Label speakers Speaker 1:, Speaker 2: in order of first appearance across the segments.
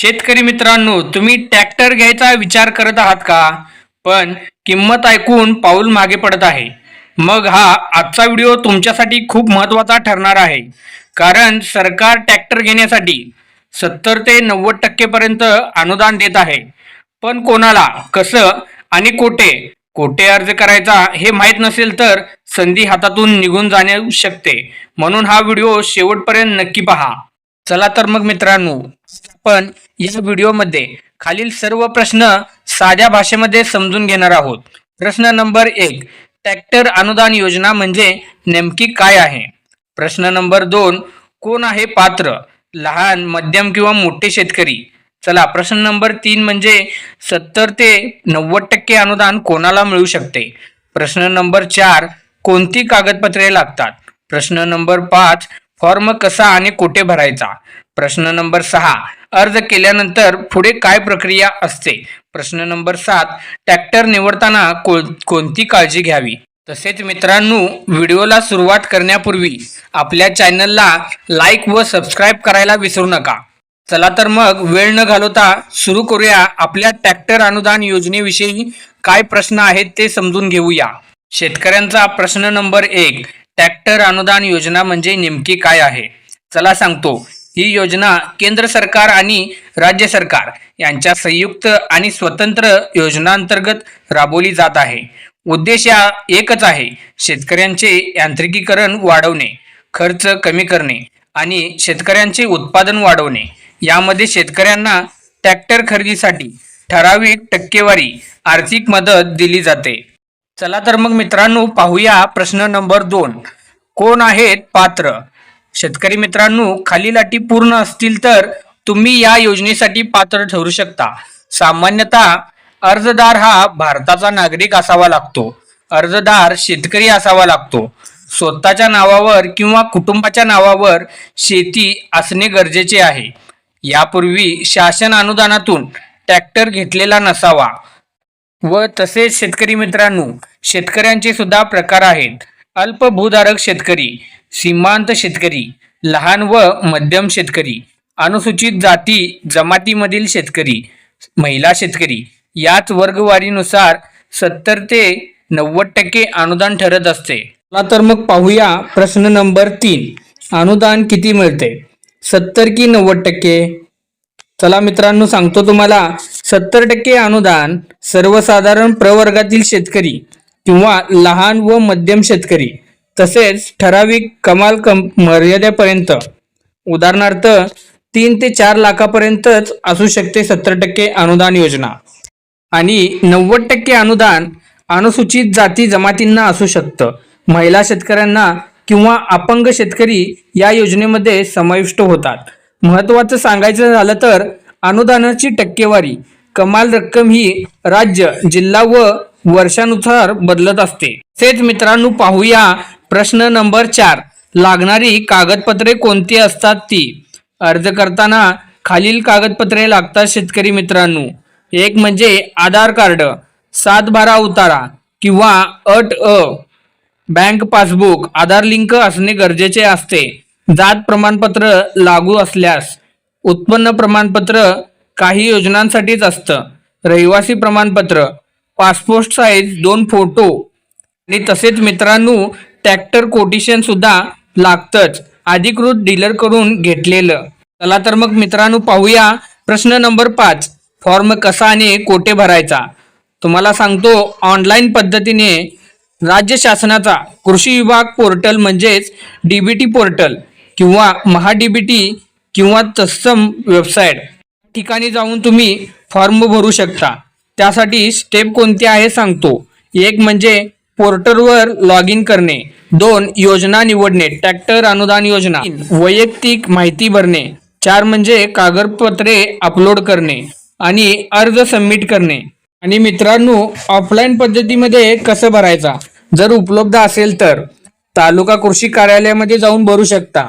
Speaker 1: शेतकरी मित्रांनो, तुम्ही ट्रॅक्टर घ्यायचा विचार करत आहात का? पण किंमत ऐकून पाऊल मागे पडत आहे. मग हा आजचा व्हिडिओ तुमच्यासाठी खूप महत्त्वाचा ठरणार आहे. कारण सरकार ट्रॅक्टर घेण्यासाठी 70 ते 90% पर्यंत अनुदान देत आहे. पण कोणाला, कसं आणि कोठे अर्ज करायचा हे माहीत नसेल तर संधी हातातून निघून जाऊ शकते. म्हणून हा व्हिडिओ शेवटपर्यंत नक्की पहा. चला तर मग मित्रांनो, आपण या व्हिडिओमध्ये खालील सर्व प्रश्न साध्या भाषेमध्ये समजून घेणार आहोत. प्रश्न नंबर 1, ट्रॅक्टर अनुदान योजना म्हणजे नेमकी काय आहे? प्रश्न नंबर 2, कोण आहे पात्र? लहान, मध्यम किंवा मोठे शेतकरी? चला, प्रश्न नंबर 3 म्हणजे 70 ते 90% अनुदान कोणाला मिळू शकते? प्रश्न नंबर 4, कोणती कागदपत्रे लागतात? प्रश्न नंबर 5, फॉर्म कसा आणि कुठे भरायचा? प्रश्न नंबर 6, अर्ज केल्यानंतर पुढे काय प्रक्रिया असते? प्रश्न नंबर 7, ट्रॅक्टर निवडताना कोणती काळजी घ्यावी? तसेच मित्रांनो, व्हिडिओला सुरुवात करण्यापूर्वी आपल्या चॅनलला लाईक व सबस्क्राईब करायला विसरू नका. चला तर मग वेळ न घालवता सुरू करूया. आपल्या ट्रॅक्टर अनुदान योजनेविषयी काय प्रश्न आहेत ते समजून घेऊया. शेतकऱ्यांचा प्रश्न नंबर 1, ट्रॅक्टर अनुदान योजना म्हणजे नेमकी काय आहे? चला सांगतो. ही योजना केंद्र सरकार आणि राज्य सरकार यांच्या संयुक्त आणि स्वतंत्र योजनांतर्गत राबवली जात आहे. उद्देश एकच आहे, शेतकऱ्यांचे यांत्रिकीकरण वाढवणे, खर्च कमी करणे आणि शेतकऱ्यांचे उत्पादन वाढवणे. यामध्ये शेतकऱ्यांना ट्रॅक्टर खरेदीसाठी ठराविक टक्केवारी आर्थिक मदत दिली जाते. चला तर मग मित्रांनो, पाहूया प्रश्न नंबर 2, कोण आहेत पात्र? शेतकरी मित्रांनो, खालील अटी पूर्ण असतील तर तुम्ही या योजनेसाठी पात्र ठरू शकता. सामान्यतः अर्जदार हा भारताचा नागरिक असावा लागतो. अर्जदार शेतकरी असावा लागतो. स्वतःच्या नावावर किंवा कुटुंबाच्या नावावर शेती असणे गरजेचे आहे. यापूर्वी शासन अनुदानातून ट्रॅक्टर घेतलेला नसावा. व तसेच शेतकरी मित्रांनो, शेतकऱ्यांचे सुद्धा प्रकार आहेत. अल्पभूधारक शेतकरी, सीमांत शेतकरी, लहान व मध्यम शेतकरी, अनुसूचित जाती जमातीमधील शेतकरी, महिला शेतकरी. याच वर्गवारीनुसार 70 ते 90% अनुदान ठरत असते. चला तर मग पाहूया प्रश्न नंबर 3, अनुदान किती मिळते? 70 की 90%? चला मित्रांनो, सांगतो तुम्हाला. 70% अनुदान सर्वसाधारण प्रवर्गातील शेतकरी किंवा लहान व मध्यम शेतकरी, तसेच ठराविक कमाल मर्यादेपर्यंत, उदाहरणार्थ 3 ते 4 लाखापर्यंतच असू शकते 70% अनुदान योजना. आणि 90% अनुदान अनुसूचित जाती जमातींना असू शकतं. महिला शेतकऱ्यांना किंवा अपंग शेतकरी या योजनेमध्ये समाविष्ट होतात. महत्त्वाचं सांगायचं झालं तर अनुदानाची टक्केवारी, कमाल रक्कम ही राज्य, जिल्हा व वर्षानुसार बदलत असते. तसेच मित्रांनो, पाहूया प्रश्न नंबर 4, लागणारी कागदपत्रे कोणती असतात ती? अर्ज करताना खालील कागदपत्रे लागतात शेतकरी मित्रांनो. एक म्हणजे आधार कार्ड, 7/12 उतारा किंवा अट बँक पासबुक, आधार लिंक असणे गरजेचे असते. जात प्रमाणपत्र लागू असल्यास, उत्पन्न प्रमाणपत्र काही योजनांसाठीच असतं, रहिवासी प्रमाणपत्र, पासपोर्ट साईज 2 फोटो आणि तसेच मित्रांनो, ट्रॅक्टर कोटेशन सुद्धा लागतंच, अधिकृत डीलर कडून घेतलेलं. चला तर मग मित्रांनो, पाहूया प्रश्न नंबर 5, फॉर्म कसा आणि कोठे भरायचा? तुम्हाला सांगतो, ऑनलाईन पद्धतीने राज्य शासनाचा कृषी विभाग पोर्टल म्हणजेच डीबीटी पोर्टल किंवा महाडीबीटी किंवा तत्सम वेबसाईट ठिकाणी जाऊन तुम्ही फॉर्म भरू शकता. त्यासाठी स्टेप कोणते आहे सांगतो. 1 म्हणजे पोर्टलवर लॉग इन करणे. 2 योजना निवडणे, ट्रॅक्टर अनुदान योजना. 3 वैयक्तिक माहिती भरणे. 4 म्हणजे कागदपत्रे अपलोड करणे आणि अर्ज सबमिट करणे. आणि मित्रांनो, ऑफलाईन पद्धतीमध्ये कसं भरायचा? जर उपलब्ध असेल तर तालुका कृषी कार्यालयामध्ये जाऊन भरू शकता.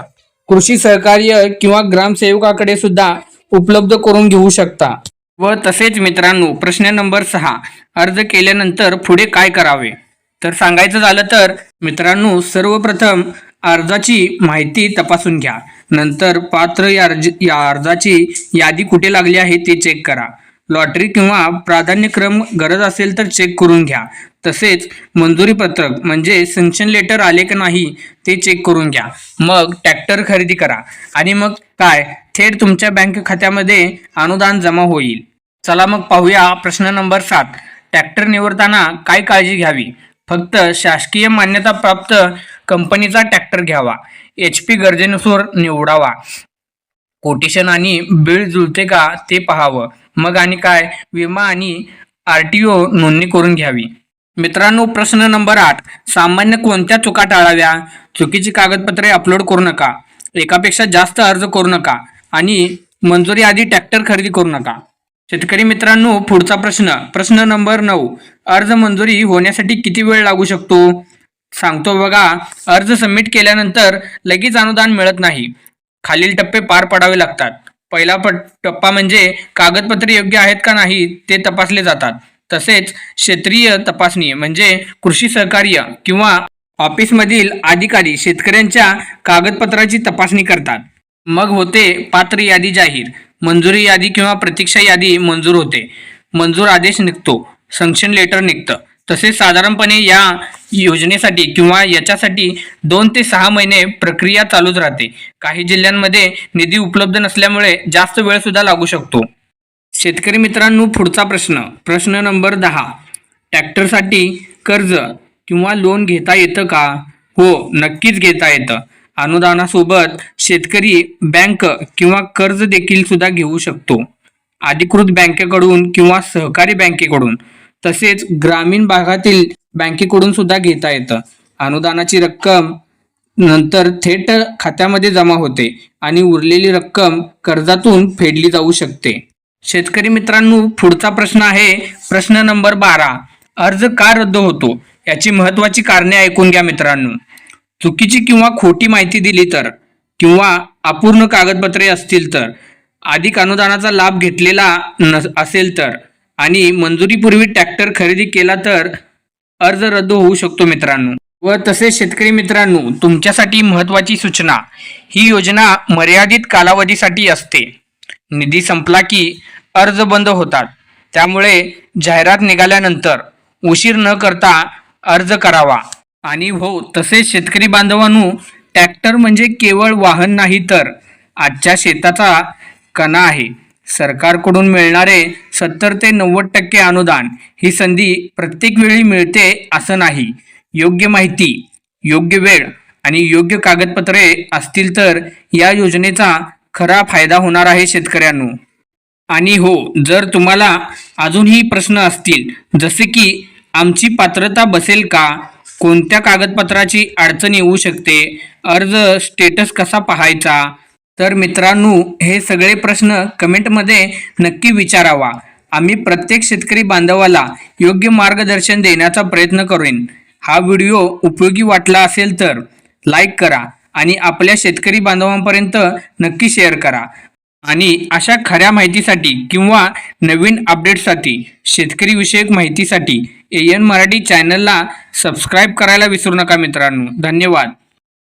Speaker 1: कृषी सहकार्य किंवा ग्रामसेवकाकडे सुद्धा उपलब्ध करून घेऊ शकता. व तसेच मित्रांनो, प्रश्न नंबर 6, अर्ज केल्यानंतर पुढे काय करावे? तर सांगायचं झालं तर मित्रांनो, सर्वप्रथम अर्जाची माहिती तपासून घ्या. नंतर पात्र या अर्जाची यादी कुठे लागली आहे ते चेक करा. लॉटरी किंवा प्राधान्यक्रम गरज असेल तर चेक करून घ्या. तसेच मंजुरी पत्रक म्हणजे सँक्शन लेटर आले की नाही ते चेक करून घ्या. मग ट्रॅक्टर खरेदी करा आणि मग काय थेट तुमच्या बँक खात्यामध्ये अनुदान जमा होईल. चला मग पाहूया प्रश्न नंबर 7. ट्रॅक्टर निवडताना काय काळजी घ्यावी? फक्त शासकीय मान्यता प्राप्त कंपनीचा ट्रॅक्टर घ्यावा. HP गरजेनुसार निवडावा. कोटेशन आणि बिल जुळते का ते पाहावं. मग आणि काय विमा आणि RTO नोंदणी करून घ्यावी. मित्रांनो, प्रश्न नंबर 8. सामान्य कोणत्या चुका टाळाव्या? चुकीची कागदपत्रे अपलोड करू नका. एकापेक्षा जास्त अर्ज करू नका आणि मंजुरी आधी ट्रॅक्टर खरेदी करू नका. शेतकरी मित्रांनो, पुढचा प्रश्न नंबर 9. अर्ज मंजुरी होण्यासाठी किती वेळ लागू शकतो? सांगतो बघा. अर्ज सबमिट केल्यानंतर लगेच अनुदान मिळत नाही. खालील टप्पे पार पाडावे लागतात. पहिला टप्पा म्हणजे कागदपत्रे योग्य आहेत का नाही ते तपासले जातात. तसेच क्षेत्रीय तपासणी म्हणजे कृषी सहकार्य किंवा ऑफिसमधील अधिकारी शेतकऱ्यांच्या कागदपत्राची तपासणी करतात. मग होते पात्र यादी जाहीर. मंजुरी यादी किंवा प्रतीक्षा यादी मंजूर होते. मंजूर आदेश निघतो. सँक्शन लेटर निघतं. तसेच साधारणपणे या योजनेसाठी किंवा याच्यासाठी 2 ते 6 महिने प्रक्रिया चालूच राहते. काही जिल्ह्यांमध्ये निधी उपलब्ध नसल्यामुळे जास्त वेळ सुद्धा लागू शकतो. शेतकरी मित्रांनो, पुढचा प्रश्न नंबर 10. ट्रॅक्टरसाठी कर्ज किंवा लोन घेता येतं का? हो, नक्कीच घेता येतं. अनुदानासोबत शेतकरी बँक किंवा कर्ज देखील सुद्धा घेऊ शकतो. अधिकृत बँकेकडून किंवा सहकारी बँकेकडून तसेच ग्रामीण भागातील बँकेकडून सुद्धा घेता येतं. अनुदानाची रक्कम नंतर थेट खात्यामध्ये जमा होते आणि उरलेली रक्कम कर्जातून फेडली जाऊ शकते. शेतकरी मित्रांनो, पुढचा प्रश्न आहे प्रश्न नंबर 12. अर्ज का रद्द होतो? याची महत्त्वाची कारणे ऐकून घ्या मित्रांनो. चुकीची किंवा खोटी माहिती दिली तर, किंवा अपूर्ण कागदपत्रे असतील तर, अधिक अनुदानाचा लाभ घेतलेला असेल तर, आणि मंजुरीपूर्वी ट्रॅक्टर खरेदी केला तर अर्ज रद्द होऊ शकतो मित्रांनो. व तसेच शेतकरी मित्रांनो, तुमच्यासाठी महत्त्वाची सूचना. ही योजना मर्यादित कालावधीसाठी असते. निधी संपला की अर्ज बंद होतात. त्यामुळे जाहिरात निघाल्यानंतर उशीर न करता अर्ज करावा. आणि हो, तसेच शेतकरी बांधवांनो, ट्रॅक्टर म्हणजे केवळ वाहन नाही तर आजच्या शेताचा कणा आहे. सरकारकडून मिळणारे 70 ते 90% अनुदान ही संधी प्रत्येक वेळी मिळते असं नाही. योग्य माहिती, योग्य वेळ आणि योग्य कागदपत्रे असतील तर या योजनेचा खरा फायदा होणार आहे शेतकऱ्यांनो. आणि हो, जर तुम्हाला अजूनही प्रश्न असतील जसे की आमची पात्रता बसेल का, कोणत्या कागदपत्राची अडचण येऊ शकते, अर्ज स्टेटस कसा पाहायचा, तर मित्रांनो, हे सगळे प्रश्न कमेंटमध्ये नक्की विचारावा. आम्ही प्रत्येक शेतकरी बांधवाला योग्य मार्गदर्शन देण्याचा प्रयत्न करेन. हा व्हिडिओ उपयोगी वाटला असेल तर लाईक करा आणि आपल्या शेतकरी बांधवांपर्यंत नक्की शेअर करा. आणि अशा खऱ्या माहितीसाठी किंवा नवीन अपडेट्ससाठी, शेतकरी विषयक माहितीसाठी AN मराठी चॅनलला सबस्क्राईब करायला विसरू नका मित्रांनो. धन्यवाद.